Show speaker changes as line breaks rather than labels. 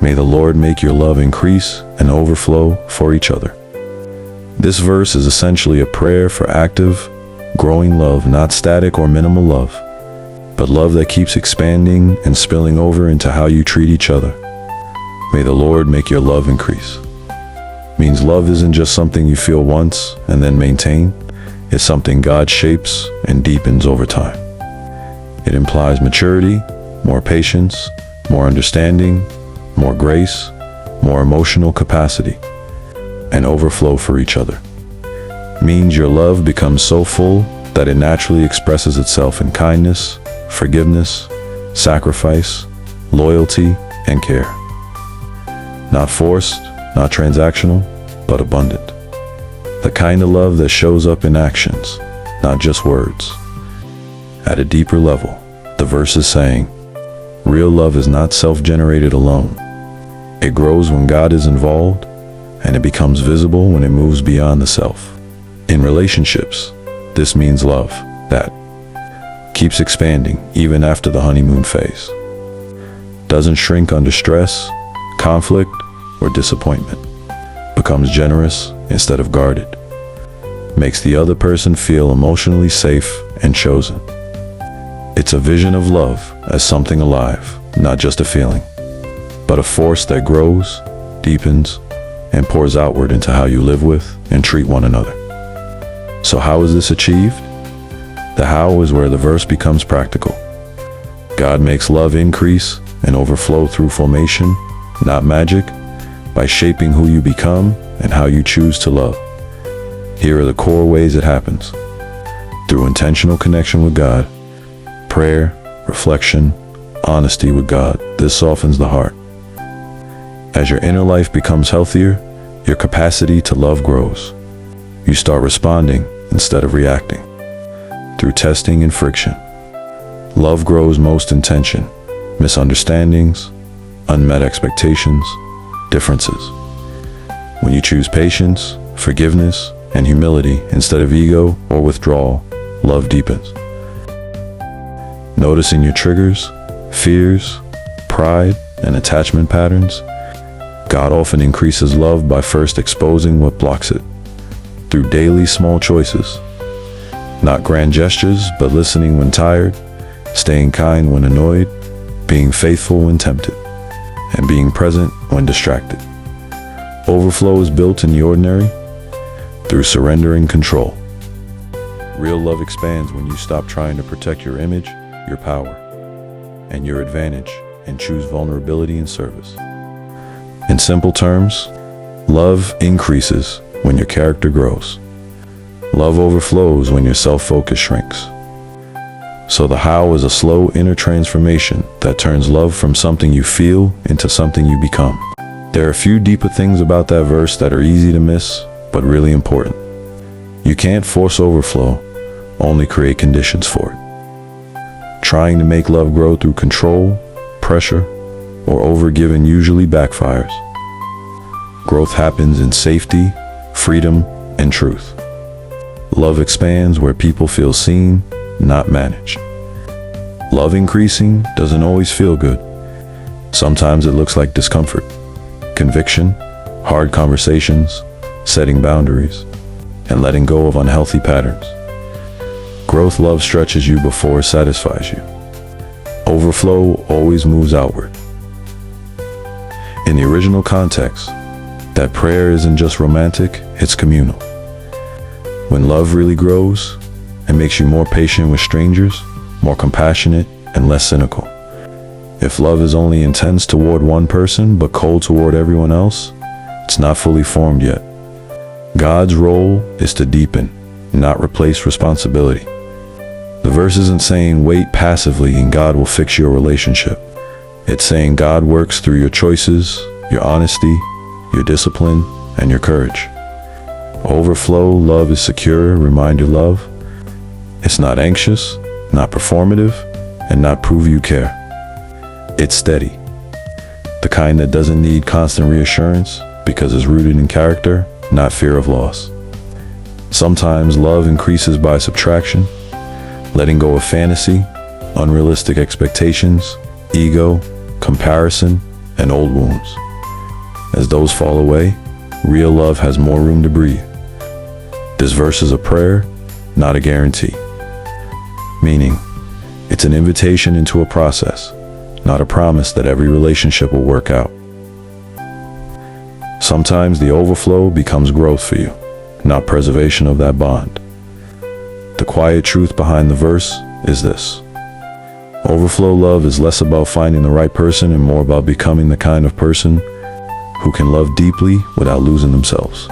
May the Lord make your love increase and overflow for each other. This verse is essentially a prayer for active, growing love, not static or minimal love, but love that keeps expanding and spilling over into how you treat each other. May the Lord make your love increase. Means love isn't just something you feel once and then maintain. It's something God shapes and deepens over time. It implies maturity, more patience, more understanding, more grace, more emotional capacity, and overflow for each other. Means your love becomes so full that it naturally expresses itself in kindness, forgiveness, sacrifice, loyalty, and care. Not forced, not transactional, but abundant. The kind of love that shows up in actions, not just words. At a deeper level, the verse is saying, real love is not self-generated alone. It grows when God is involved, and it becomes visible when it moves beyond the self. In relationships, this means love that keeps expanding even after the honeymoon phase. Doesn't shrink under stress, conflict, or disappointment. Becomes generous instead of guarded. Makes the other person feel emotionally safe and chosen. It's a vision of love as something alive, not just a feeling, but a force that grows, deepens, and pours outward into how you live with and treat one another. So how is this achieved? The how is where the verse becomes practical. God makes love increase and overflow through formation, not magic, by shaping who you become and how you choose to love. Here are the core ways it happens. Through intentional connection with God, prayer, reflection, honesty with God. This softens the heart. As your inner life becomes healthier, your capacity to love grows. You start responding instead of reacting. Through testing and friction, love grows most in tension, misunderstandings, unmet expectations, differences. When you choose patience, forgiveness, and humility instead of ego or withdrawal, love deepens. Noticing your triggers, fears, pride, and attachment patterns, God often increases love by first exposing what blocks it. Through daily small choices. Not grand gestures, but listening when tired, staying kind when annoyed, being faithful when tempted, and being present when distracted. Overflow is built in the ordinary through surrendering control. Real love expands when you stop trying to protect your image, your power, and your advantage, and choose vulnerability and service. In simple terms, love increases when your character grows. Love overflows when your self-focus shrinks. So the how is a slow inner transformation that turns love from something you feel into something you become. There are a few deeper things about that verse that are easy to miss, but really important. You can't force overflow, only create conditions for it. Trying to make love grow through control, pressure, or overgiving usually backfires. Growth happens in safety, freedom, and truth. Love expands where people feel seen, not managed. Love increasing doesn't always feel good. Sometimes it looks like discomfort, conviction, hard conversations, setting boundaries, and letting go of unhealthy patterns. Growth love stretches you before it satisfies you. Overflow always moves outward. In the original context, that prayer isn't just romantic, it's communal. When love really grows, it makes you more patient with strangers, more compassionate, and less cynical. If love is only intense toward one person but cold toward everyone else, it's not fully formed yet. God's role is to deepen, not replace responsibility. The verse isn't saying wait passively and God will fix your relationship. It's saying God works through your choices, your honesty, your discipline, and your courage. Overflow love is secure, reminder love. It's not anxious, not performative, and not prove you care. It's steady. The kind that doesn't need constant reassurance because it's rooted in character, not fear of loss. Sometimes love increases by subtraction, letting go of fantasy, unrealistic expectations, ego, comparison, and old wounds. As those fall away, real love has more room to breathe. This verse is a prayer, not a guarantee. Meaning, it's an invitation into a process, not a promise that every relationship will work out. Sometimes the overflow becomes growth for you, not preservation of that bond. The quiet truth behind the verse is this: overflow love is less about finding the right person and more about becoming the kind of person who can love deeply without losing themselves.